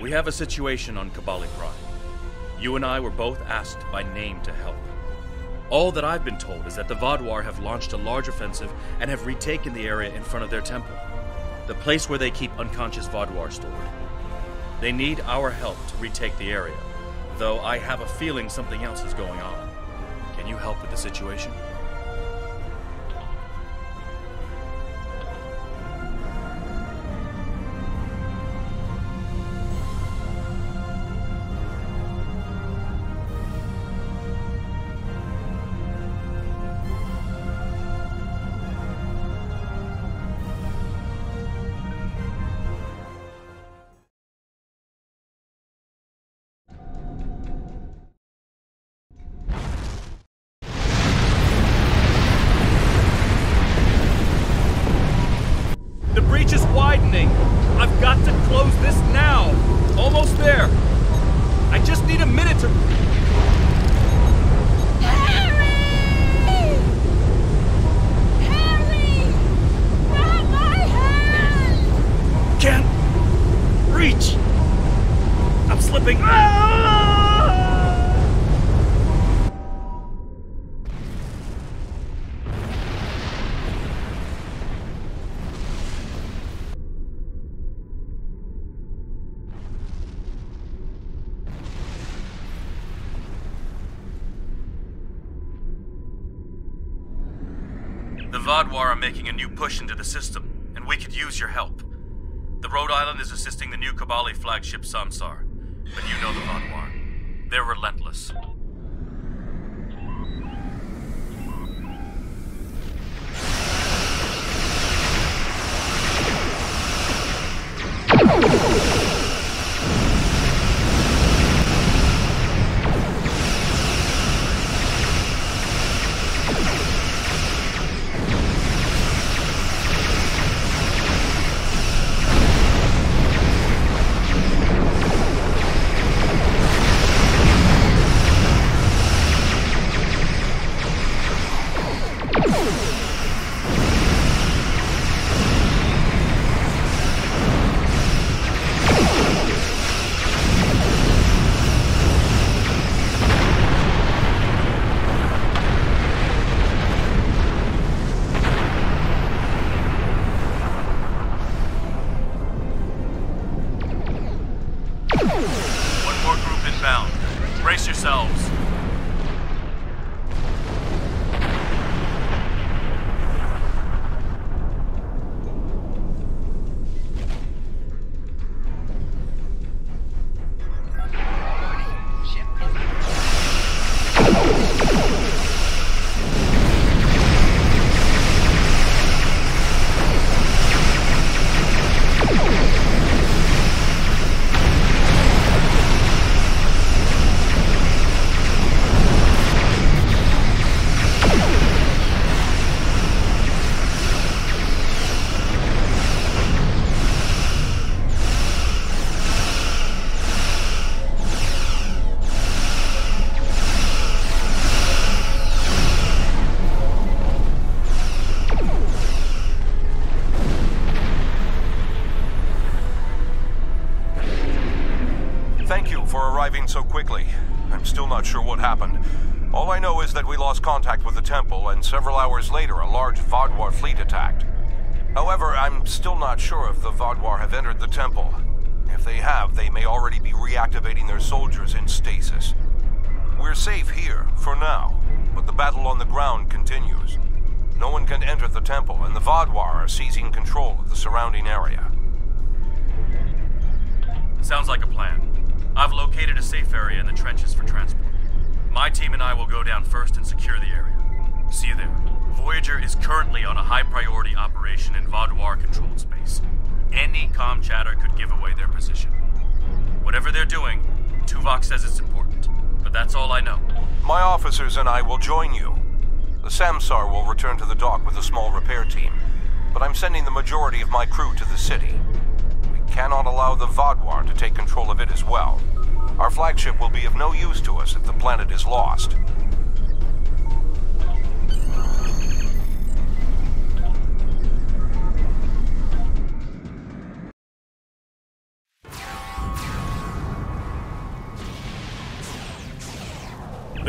We have a situation on Kabali Prime. You and I were both asked by name to help. All that I've been told is that the Vaadwaur have launched a large offensive and have retaken the area in front of their temple, the place where they keep unconscious Vaadwaur stored. They need our help to retake the area, though I have a feeling something else is going on. Can you help with the situation? The breach is widening. I've got to close this now. Almost there. I just need a minute to... Harry! Harry! Not my hand! Can't reach. I'm slipping. Ah! The Vaadwaur are making a new push into the system, and we could use your help. The Rhode Island is assisting the new Kabali flagship Samsar, but you know the Vaadwaur. They're relentless. One more group inbound. Brace yourselves. Thank you for arriving so quickly. I'm still not sure what happened. All I know is that we lost contact with the temple, and several hours later a large Vaadwaur fleet attacked. However, I'm still not sure if the Vaadwaur have entered the temple. If they have, they may already be reactivating their soldiers in stasis. We're safe here, for now, but the battle on the ground continues. No one can enter the temple, and the Vaadwaur are seizing control of the surrounding area. Sounds like a plan. I've located a safe area in the trenches for transport. My team and I will go down first and secure the area. See you there. Voyager is currently on a high-priority operation in Vaadwaur-controlled space. Any comm chatter could give away their position. Whatever they're doing, Tuvok says it's important, but that's all I know. My officers and I will join you. The Samsar will return to the dock with a small repair team, but I'm sending the majority of my crew to the city. We cannot allow the Vaadwaur to take control of it as well. Our flagship will be of no use to us if the planet is lost.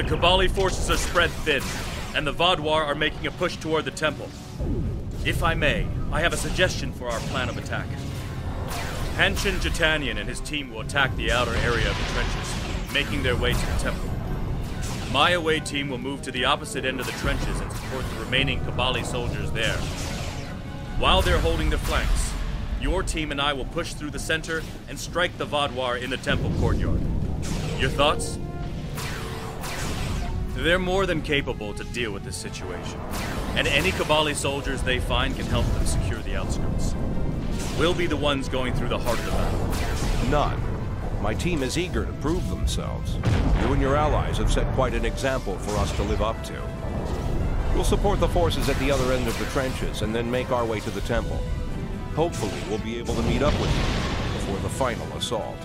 The Kabali forces are spread thin, and the Vaadwaur are making a push toward the temple. If I may, I have a suggestion for our plan of attack. Hanchin Jatanian and his team will attack the outer area of the trenches, making their way to the temple. My away team will move to the opposite end of the trenches and support the remaining Kabali soldiers there. While they're holding the flanks, your team and I will push through the center and strike the Vaadwaur in the temple courtyard. Your thoughts? They're more than capable to deal with this situation, and any Kabali soldiers they find can help them secure the outskirts. We'll be the ones going through the heart of the battle. None. My team is eager to prove themselves. You and your allies have set quite an example for us to live up to. We'll support the forces at the other end of the trenches and then make our way to the temple. Hopefully, we'll be able to meet up with you before the final assault.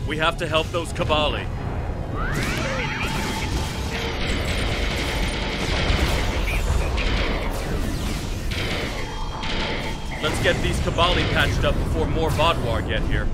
We have to help those Kabali. Let's get these Kabali patched up before more Vaadwaur get here.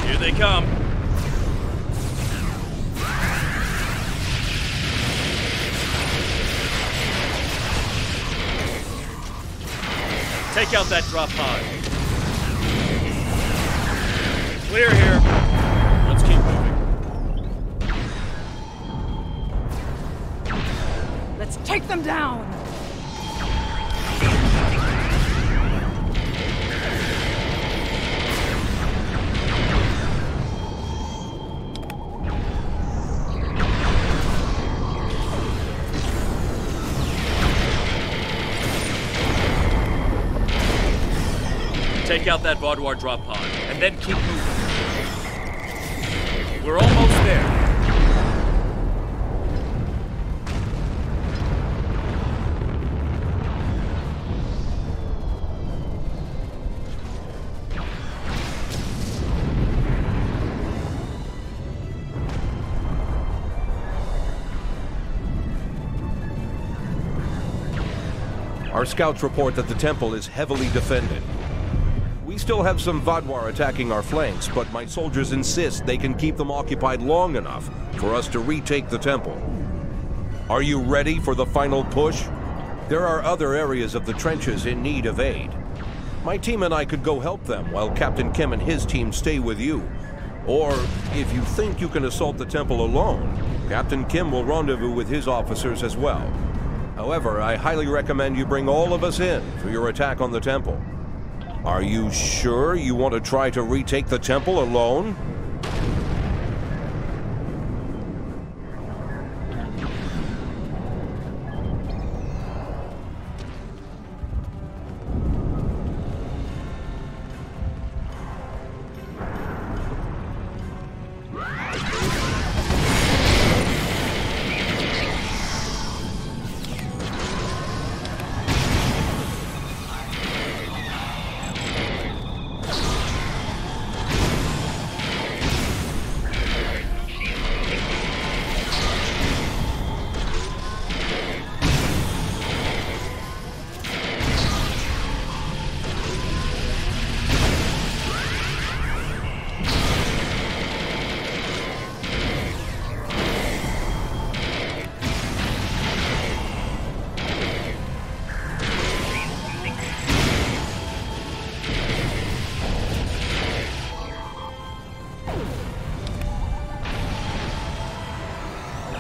Here they come. Take out that drop pod. Clear here. Let's keep moving. Let's take them down! Take out that Vaadwaur drop pod, and then keep moving. We're almost there. Our scouts report that the temple is heavily defended. We still have some Vaadwaur attacking our flanks, but my soldiers insist they can keep them occupied long enough for us to retake the temple. Are you ready for the final push? There are other areas of the trenches in need of aid. My team and I could go help them while Captain Kim and his team stay with you. Or, if you think you can assault the temple alone, Captain Kim will rendezvous with his officers as well. However, I highly recommend you bring all of us in for your attack on the temple. Are you sure you want to try to retake the temple alone?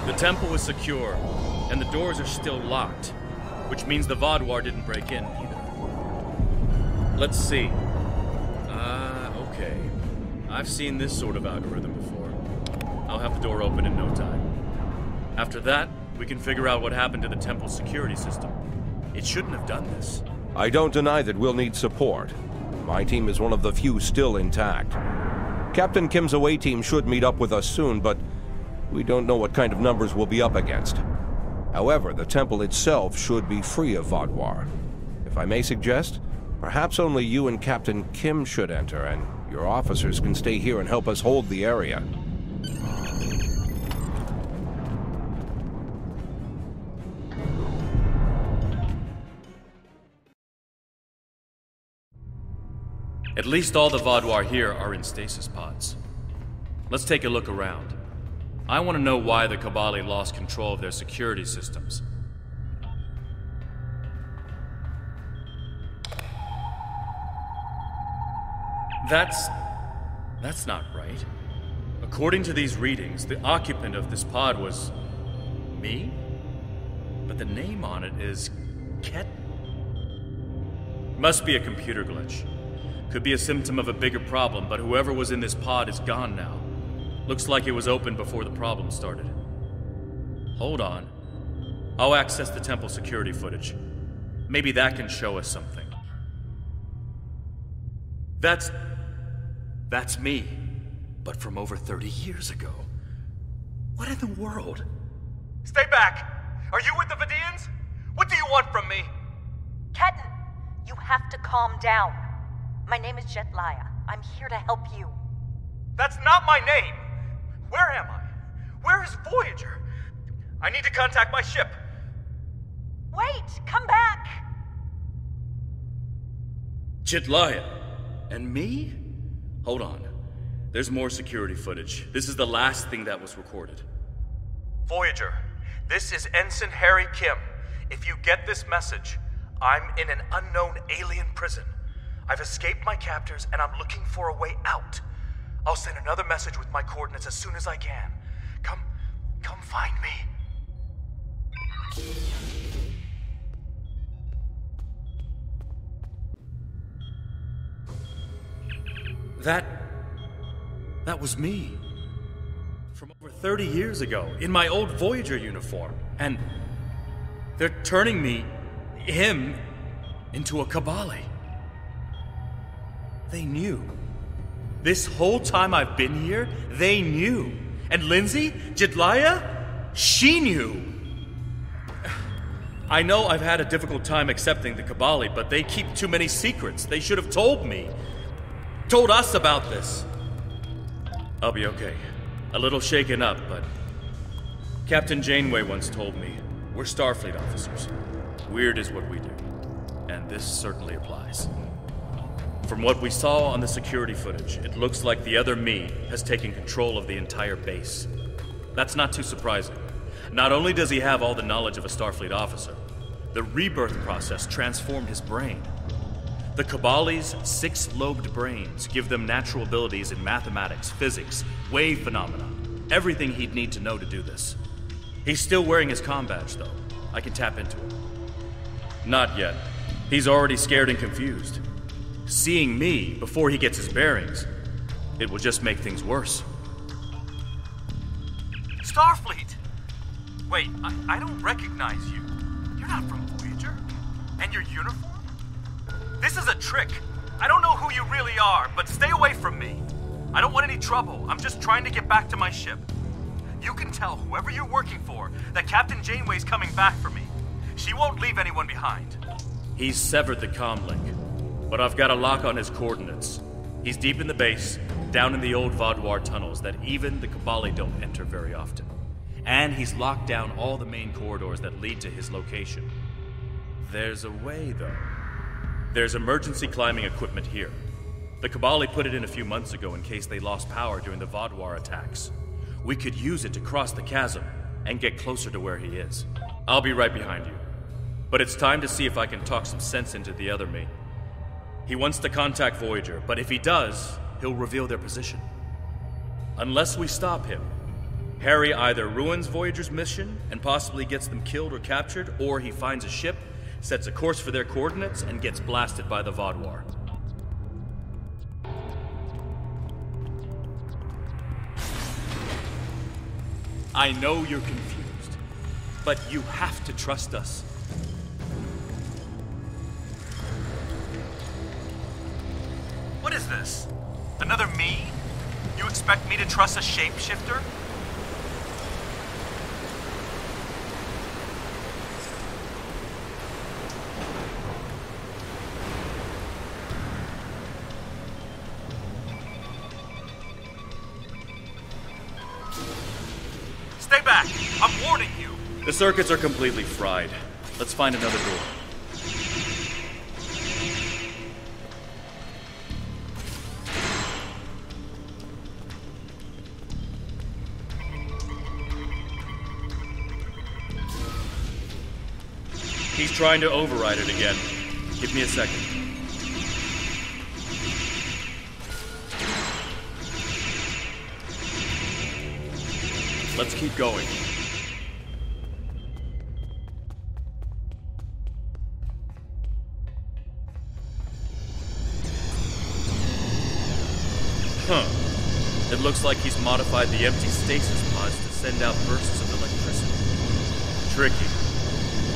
The temple is secure, and the doors are still locked, which means the Vaadwaur didn't break in either. Let's see. Okay. I've seen this sort of algorithm before. I'll have the door open in no time. After that, we can figure out what happened to the temple's security system. It shouldn't have done this. I don't deny that we'll need support. My team is one of the few still intact. Captain Kim's away team should meet up with us soon, but We don't know what kind of numbers we'll be up against. However, the temple itself should be free of Vaadwaur. If I may suggest, perhaps only you and Captain Kim should enter, and your officers can stay here and help us hold the area. At least all the Vaadwaur here are in stasis pods. Let's take a look around. I want to know why the Kabali lost control of their security systems. That's not right. According to these readings, the occupant of this pod was me? But the name on it is Ket. Must be a computer glitch. Could be a symptom of a bigger problem, but whoever was in this pod is gone now. Looks like it was open before the problem started. Hold on. I'll access the temple security footage. Maybe that can show us something. That's me. But from over 30 years ago. What in the world? Stay back! Are you with the Vidians? What do you want from me? Ketan, you have to calm down. My name is Jetlaya. I'm here to help you. That's not my name! Where am I? Where is Voyager? I need to contact my ship. Wait! Come back! Jetlaya? And me? Hold on. There's more security footage. This is the last thing that was recorded. Voyager, this is Ensign Harry Kim. If you get this message, I'm in an unknown alien prison. I've escaped my captors and I'm looking for a way out. I'll send another message with my coordinates as soon as I can. Come find me. That was me. From over 30 years ago, in my old Voyager uniform. And they're turning him, into a Kabali. They knew. This whole time I've been here, they knew. And Lindsay, Jetlaya, she knew. I know I've had a difficult time accepting the Kabali, but they keep too many secrets. They should have told me. Told us about this. I'll be okay. A little shaken up, but Captain Janeway once told me, we're Starfleet officers. Weird is what we do. And this certainly applies. From what we saw on the security footage, it looks like the other me has taken control of the entire base. That's not too surprising. Not only does he have all the knowledge of a Starfleet officer, the rebirth process transformed his brain. The Kabali's 6-lobed brains give them natural abilities in mathematics, physics, wave phenomena, everything he'd need to know to do this. He's still wearing his comm badge, though. I can tap into it. Not yet. He's already scared and confused. Seeing me before he gets his bearings, it will just make things worse. Starfleet! Wait, I don't recognize you. You're not from Voyager. And your uniform? This is a trick. I don't know who you really are, but stay away from me. I don't want any trouble. I'm just trying to get back to my ship. You can tell whoever you're working for that Captain Janeway's coming back for me. She won't leave anyone behind. He's severed the comm link, but I've got a lock on his coordinates. He's deep in the base, down in the old Vaadwaur tunnels that even the Kabali don't enter very often. And he's locked down all the main corridors that lead to his location. There's a way, though. There's emergency climbing equipment here. The Kabali put it in a few months ago in case they lost power during the Vaadwaur attacks. We could use it to cross the chasm and get closer to where he is. I'll be right behind you. But it's time to see if I can talk some sense into the other me. He wants to contact Voyager, but if he does, he'll reveal their position. Unless we stop him, Harry either ruins Voyager's mission and possibly gets them killed or captured, or he finds a ship, sets a course for their coordinates, and gets blasted by the Vaadwaur. I know you're confused, but you have to trust us. What is this? Another me? You expect me to trust a shapeshifter? Stay back! I'm warning you! The circuits are completely fried. Let's find another door. He's trying to override it again. Give me a second. Let's keep going. Huh. It looks like he's modified the empty stasis pods to send out bursts of electricity. Tricky.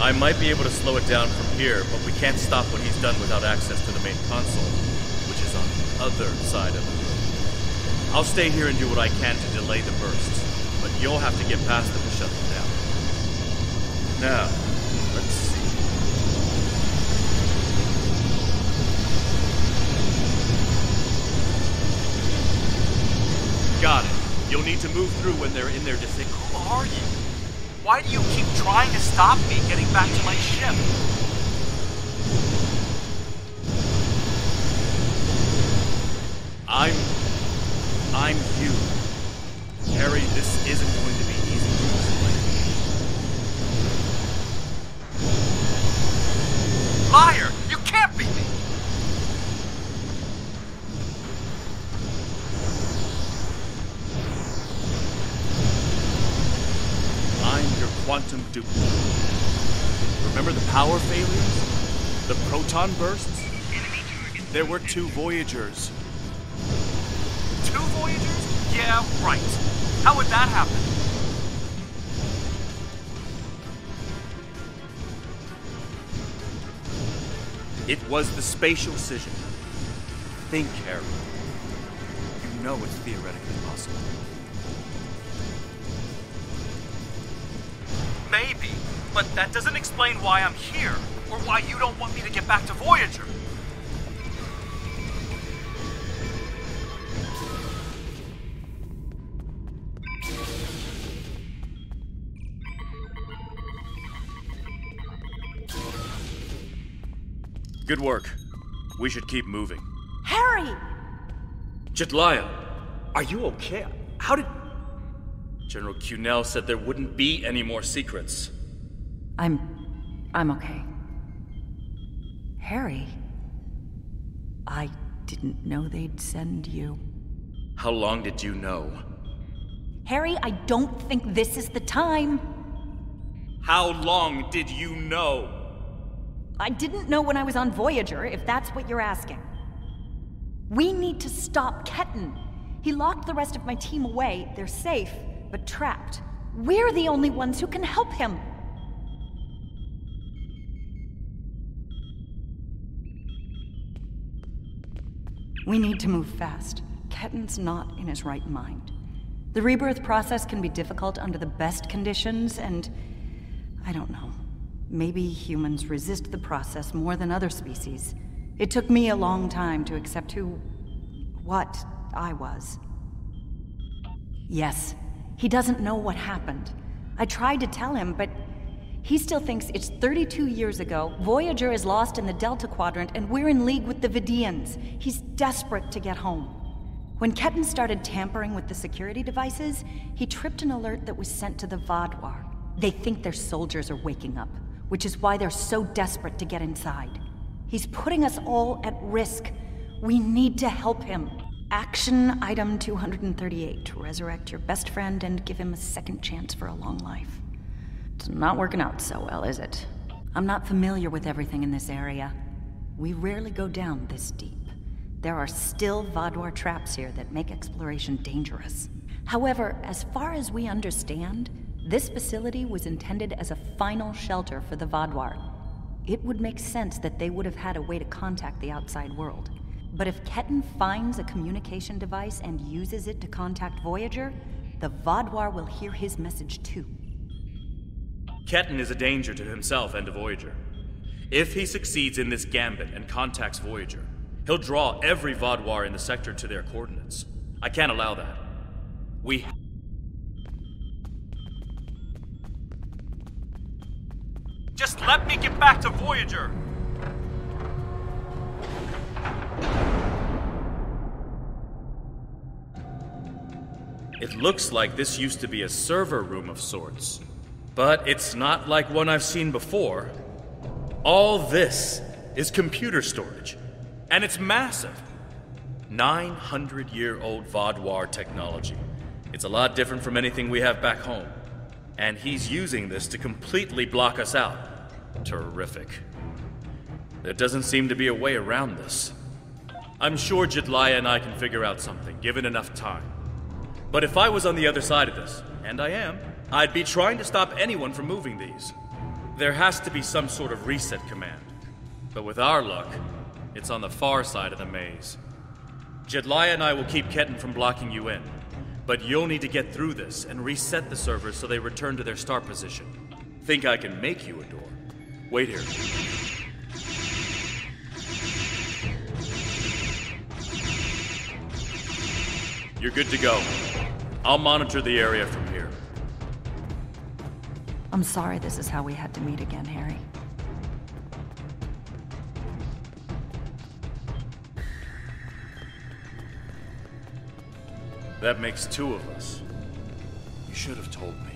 I might be able to slow it down from here, but we can't stop what he's done without access to the main console, which is on the other side of the room. I'll stay here and do what I can to delay the bursts, but you'll have to get past them to shut them down. Now, let's see. Got it. You'll need to move through when they're in their disintegration. Who are you? Why do you keep trying to stop me getting back to my ship? I'm you. Harry, this isn't going to be easy to explain. Liar! You can't beat me! I'm your quantum duplicate. Remember the power failures? The proton bursts? There were 2 Voyagers. 2 Voyagers? Yeah, right. How would that happen? It was the spatial scission. Think, Harry. You know it's theoretically possible. Maybe, but that doesn't explain why I'm here, or why you don't want me to get back to Voyager. Good work. We should keep moving. Harry! Jetlaya, are you okay? How did... General Cunell said there wouldn't be any more secrets. I'm okay. Harry, I didn't know they'd send you. How long did you know? Harry, I don't think this is the time. How long did you know? I didn't know when I was on Voyager, if that's what you're asking. We need to stop Ketan. He locked the rest of my team away. They're safe, but trapped. We're the only ones who can help him. We need to move fast. Ketan's not in his right mind. The rebirth process can be difficult under the best conditions, and I don't know. Maybe humans resist the process more than other species. It took me a long time to accept what I was. Yes, he doesn't know what happened. I tried to tell him, but he still thinks it's 32 years ago, Voyager is lost in the Delta Quadrant, and we're in league with the Vidians. He's desperate to get home. When Ketan started tampering with the security devices, he tripped an alert that was sent to the Vaadwaur. They think their soldiers are waking up, which is why they're so desperate to get inside. He's putting us all at risk. We need to help him. Action item 238. Resurrect your best friend and give him a second chance for a long life. It's not working out so well, is it? I'm not familiar with everything in this area. We rarely go down this deep. There are still Vaadwaur traps here that make exploration dangerous. However, as far as we understand, this facility was intended as a final shelter for the Vaadwaur. It would make sense that they would have had a way to contact the outside world. But if Ketan finds a communication device and uses it to contact Voyager, the Vaadwaur will hear his message too. Ketan is a danger to himself and to Voyager. If he succeeds in this gambit and contacts Voyager, he'll draw every Vaadwaur in the sector to their coordinates. I can't allow that. Just let me get back to Voyager! It looks like this used to be a server room of sorts. But it's not like one I've seen before. All this is computer storage. And it's massive. 900-year-old Vaadwaur technology. It's a lot different from anything we have back home. And he's using this to completely block us out. Terrific. There doesn't seem to be a way around this. I'm sure Jedliah and I can figure out something, given enough time. But if I was on the other side of this, and I am, I'd be trying to stop anyone from moving these. There has to be some sort of reset command. But with our luck, it's on the far side of the maze. Jedliah and I will keep Ketan from blocking you in, but you'll need to get through this and reset the servers so they return to their start position. Think I can make you a door? Wait here. You're good to go. I'll monitor the area from here. I'm sorry this is how we had to meet again, Harry. That makes two of us. You should have told me.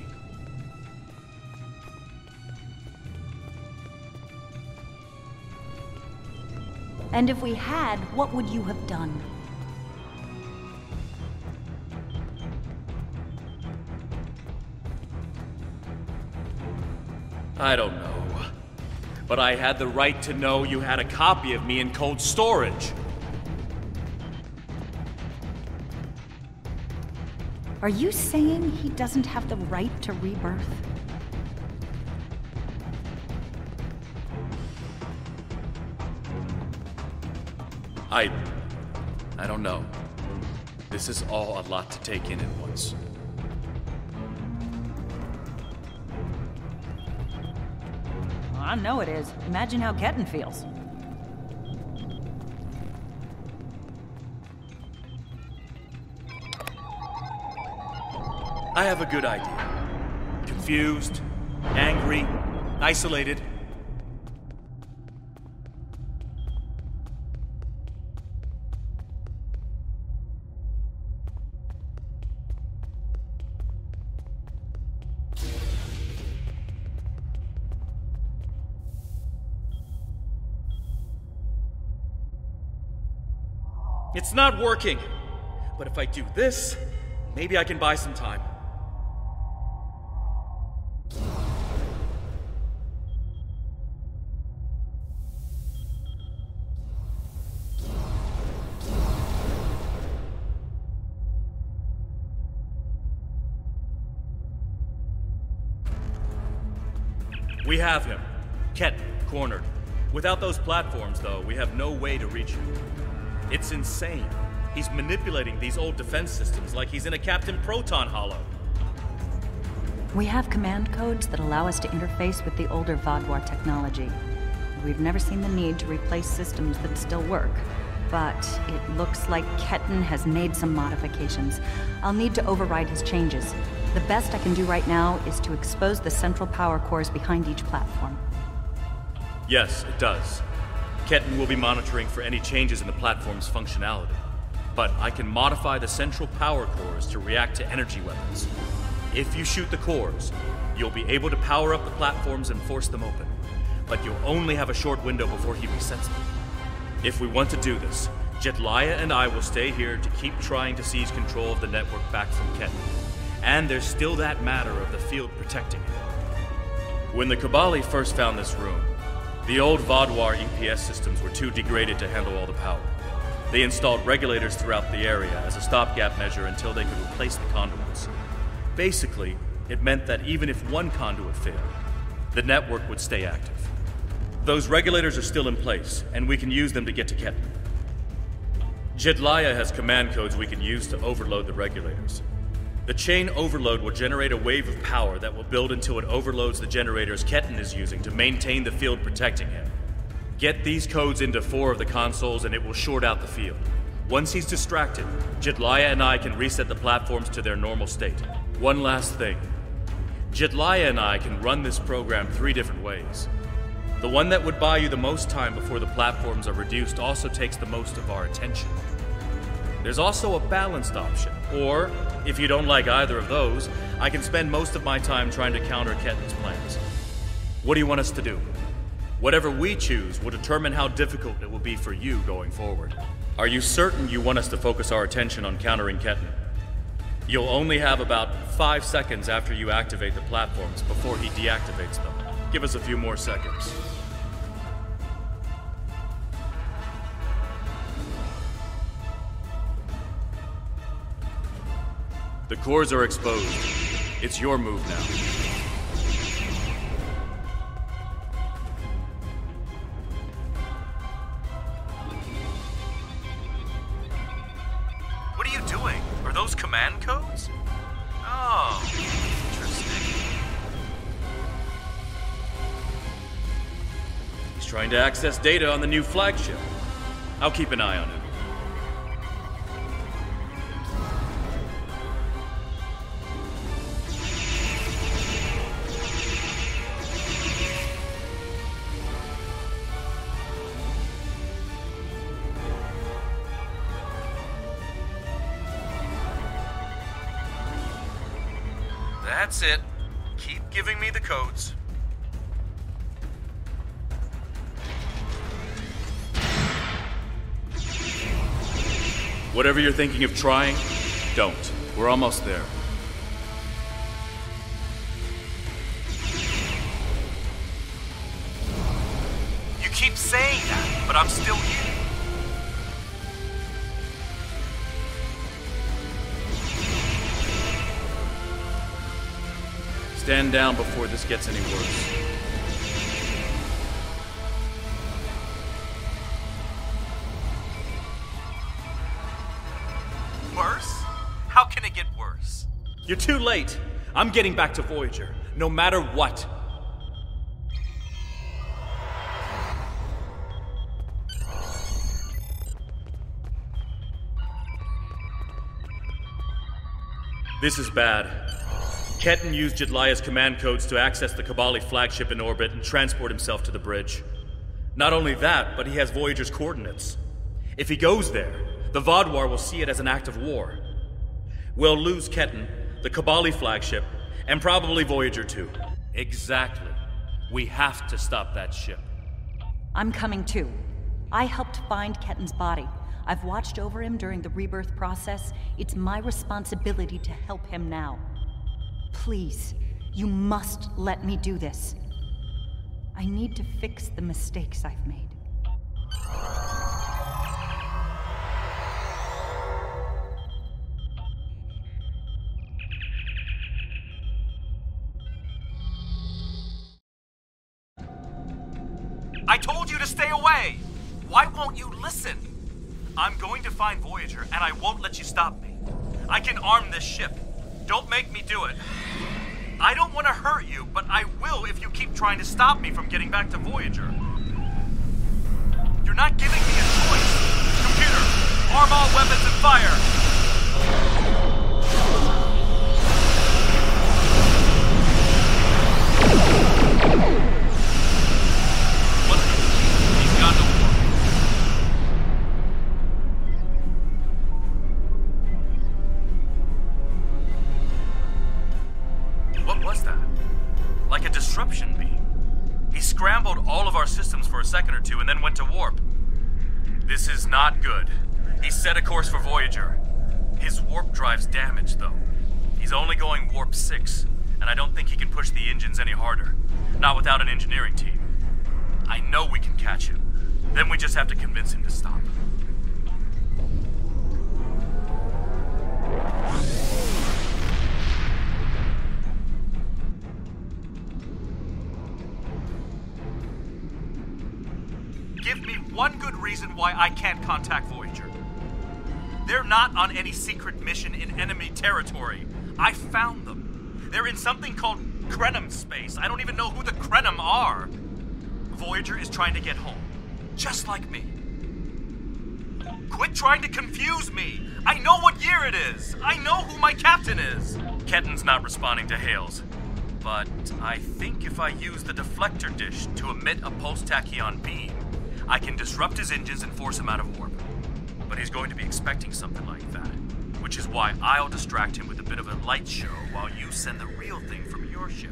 And if we had, what would you have done? I don't know. But I had the right to know you had a copy of me in cold storage. Are you saying he doesn't have the right to rebirth? I don't know. This is all a lot to take in at once. I know it is. Imagine how Ketan feels. I have a good idea. Confused, angry, isolated. It's not working. But if I do this, maybe I can buy some time. We have him. Ketan, cornered. Without those platforms, though, we have no way to reach him. It's insane. He's manipulating these old defense systems like he's in a Captain Proton Hollow. We have command codes that allow us to interface with the older Vaadwaur technology. We've never seen the need to replace systems that still work. But it looks like Ketan has made some modifications. I'll need to override his changes. The best I can do right now is to expose the central power cores behind each platform. Yes, it does. Ketan will be monitoring for any changes in the platform's functionality. But I can modify the central power cores to react to energy weapons. If you shoot the cores, you'll be able to power up the platforms and force them open. But you'll only have a short window before he resets them. If we want to do this, Jedliah and I will stay here to keep trying to seize control of the network back from Ketan. And there's still that matter of the field protecting it. When the Kabali first found this room, the old Vaadwaur EPS systems were too degraded to handle all the power. They installed regulators throughout the area as a stopgap measure until they could replace the conduits. Basically, it meant that even if one conduit failed, the network would stay active. Those regulators are still in place, and we can use them to get to Ketan. Jedliah has command codes we can use to overload the regulators. The chain overload will generate a wave of power that will build until it overloads the generators Ketan is using to maintain the field protecting him. Get these codes into 4 of the consoles and it will short out the field. Once he's distracted, Jedliah and I can reset the platforms to their normal state. One last thing. Jedliah and I can run this program 3 different ways. The one that would buy you the most time before the platforms are reduced also takes the most of our attention. There's also a balanced option, or, if you don't like either of those, I can spend most of my time trying to counter Ketten's plans. What do you want us to do? Whatever we choose will determine how difficult it will be for you going forward. Are you certain you want us to focus our attention on countering Ketten? You'll only have about 5 seconds after you activate the platforms before he deactivates them. Give us a few more seconds. The cores are exposed. It's your move now. What are you doing? Are those command codes? Oh, interesting. He's trying to access data on the new flagship. I'll keep an eye on him. That's it. Keep giving me the codes. Whatever you're thinking of trying, don't. We're almost there. You keep saying that, but I'm still here. Stand down before this gets any worse. Worse? How can it get worse? You're too late. I'm getting back to Voyager, no matter what. This is bad. Ketten used Jedliah's command codes to access the Kabali flagship in orbit and transport himself to the bridge. Not only that, but he has Voyager's coordinates. If he goes there, the Vaadwaur will see it as an act of war. We'll lose Ketten, the Kabali flagship, and probably Voyager too. Exactly. We have to stop that ship. I'm coming too. I helped find Ketten's body. I've watched over him during the rebirth process. It's my responsibility to help him now. Please, you must let me do this. I need to fix the mistakes I've made. I told you to stay away! Why won't you listen? I'm going to find Voyager, and I won't let you stop me. I can arm this ship. Don't make me do it. I don't want to hurt you, but I will if you keep trying to stop me from getting back to Voyager. You're not giving me a choice. Computer, arm all weapons and fire! What? He's got no What was that? Like a disruption beam. He scrambled all of our systems for a second or two and then went to warp. This is not good. He set a course for Voyager. His warp drive's damaged, though. He's only going warp 6, and I don't think he can push the engines any harder. Not without an engineering team. I know we can catch him. Then we just have to convince him to stop. Give me one good reason why I can't contact Voyager. They're not on any secret mission in enemy territory. I found them. They're in something called Krenim space. I don't even know who the Krenim are. Voyager is trying to get home, just like me. Quit trying to confuse me. I know what year it is. I know who my captain is. Ketten's not responding to hails. but I think if I use the deflector dish to emit a pulse tachyon beam, I can disrupt his engines and force him out of warp. But he's going to be expecting something like that, which is why I'll distract him with a bit of a light show while you send the real thing from your ship.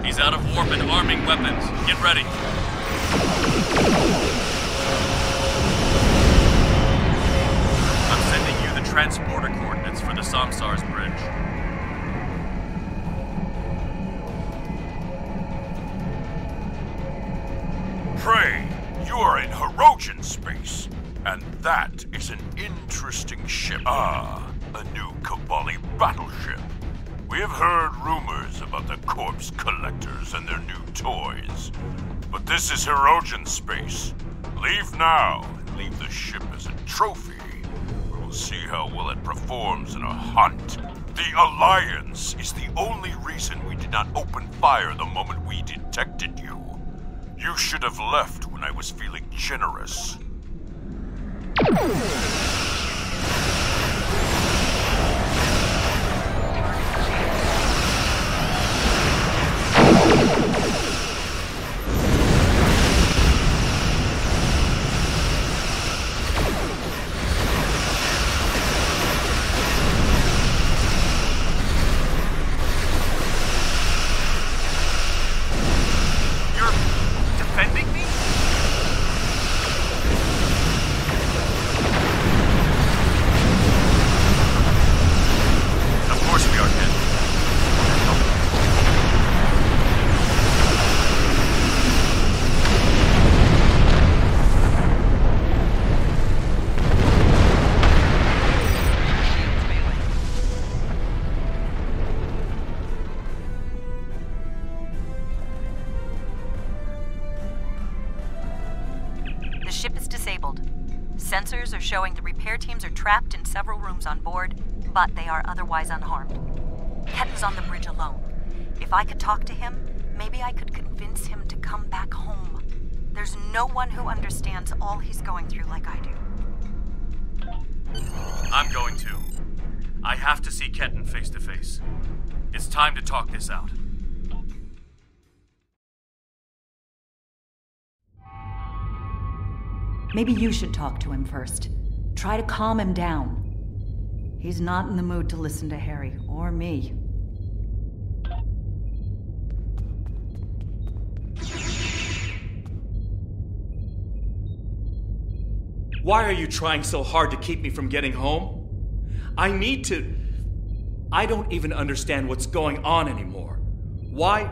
He's out of warp and arming weapons. Get ready. I'm sending you the transporter coordinates for the Samsar's bridge. Prey, you are in Hirogen space, and that is an interesting ship. Ah, a new Kabali battleship. We have heard rumors about the corpse collectors and their new toys, but this is Hirogen space. Leave now and leave the ship as a trophy. We'll see how well it performs in a hunt. The Alliance is the only reason we did not open fire the moment we detected you. You should have left when I was feeling generous. The ship is disabled. Sensors are showing the repair teams are trapped in several rooms on board, but they are otherwise unharmed. Ketten's on the bridge alone. If I could talk to him, maybe I could convince him to come back home. There's no one who understands all he's going through like I do. I'm going to. I have to see Ketten face to face. It's time to talk this out. Maybe you should talk to him first. Try to calm him down. He's not in the mood to listen to Harry or me. Why are you trying so hard to keep me from getting home? I don't even understand what's going on anymore. Why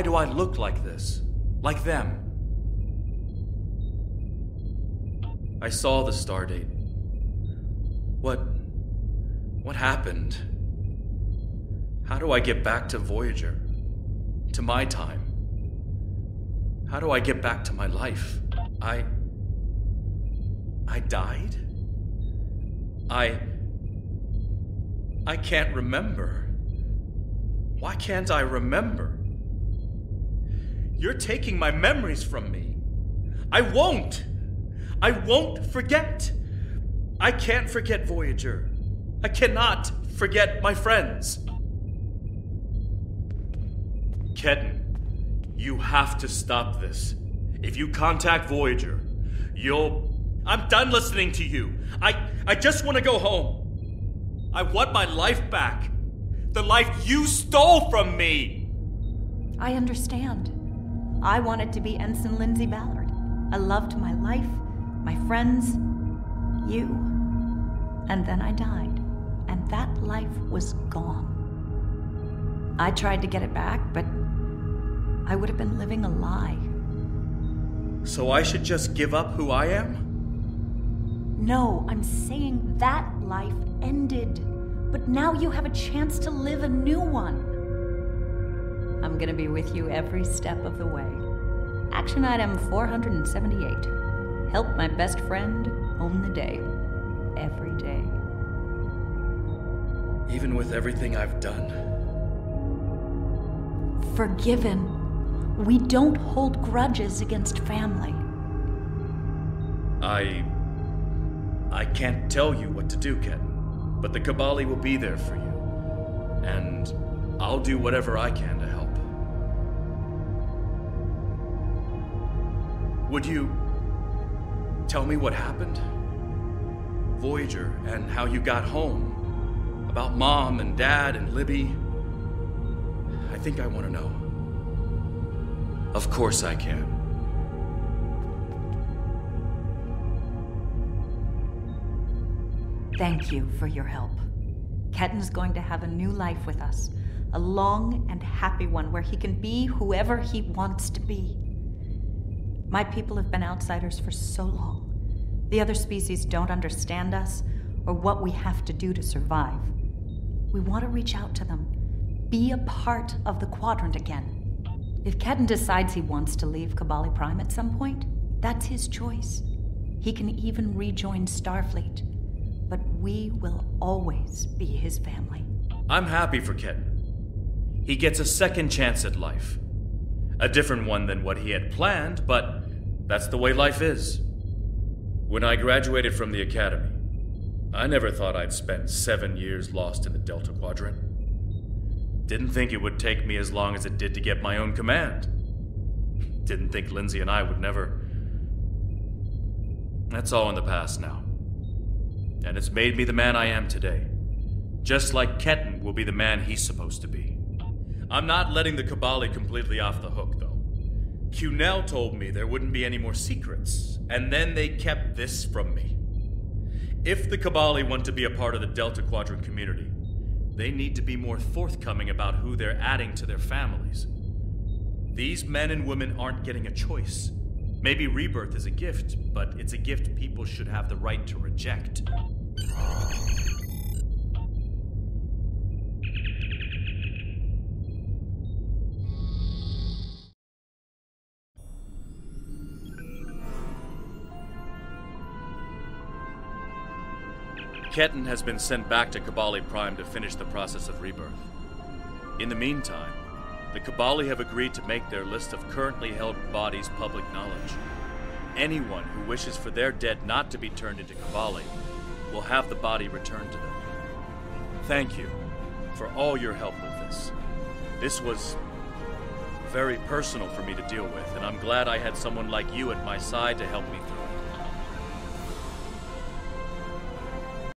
do I look like this? Like them? I saw the stardate. What happened? How do I get back to Voyager? To my time? How do I get back to my life? I died? I can't remember. Why can't I remember? You're taking my memories from me. I won't forget. I can't forget Voyager. I cannot forget my friends. Ketten, you have to stop this. If you contact Voyager, I'm done listening to you. I just want to go home. I want my life back. The life you stole from me. I understand. I wanted to be Ensign Lindsay Ballard. I loved my life, my friends, you. And then I died, and that life was gone. I tried to get it back, but I would have been living a lie. So I should just give up who I am? No, I'm saying that life ended. But now you have a chance to live a new one. I'm gonna be with you every step of the way. Action item 478. Help my best friend own the day. Every day. Even with everything I've done. Forgiven. We don't hold grudges against family. I can't tell you what to do, Ketan, but the Kabali will be there for you. And I'll do whatever I can to help. Would you tell me what happened? Voyager, and how you got home. About Mom and Dad and Libby. I think I want to know. Of course I can. Thank you for your help. Ketan's going to have a new life with us. A long and happy one where he can be whoever he wants to be. My people have been outsiders for so long. The other species don't understand us or what we have to do to survive. We want to reach out to them, be a part of the Quadrant again. If Ketan decides he wants to leave Kabali Prime at some point, that's his choice. He can even rejoin Starfleet. But we will always be his family. I'm happy for Ketan. He gets a second chance at life. A different one than what he had planned, but that's the way life is. When I graduated from the academy, I never thought I'd spend 7 years lost in the Delta Quadrant. Didn't think it would take me as long as it did to get my own command. Didn't think Lindsay and I would never... That's all in the past now. And it's made me the man I am today. Just like Ketan will be the man he's supposed to be. I'm not letting the Kabali completely off the hook, though. Cunell told me there wouldn't be any more secrets, and then they kept this from me. If the Kabali want to be a part of the Delta Quadrant community, they need to be more forthcoming about who they're adding to their families. These men and women aren't getting a choice. Maybe rebirth is a gift, but it's a gift people should have the right to reject. Ketan has been sent back to Kabali Prime to finish the process of rebirth. In the meantime, the Kabali have agreed to make their list of currently held bodies public knowledge. Anyone who wishes for their dead not to be turned into Kabali will have the body returned to them. Thank you for all your help with this. This was very personal for me to deal with, and I'm glad I had someone like you at my side to help me through it.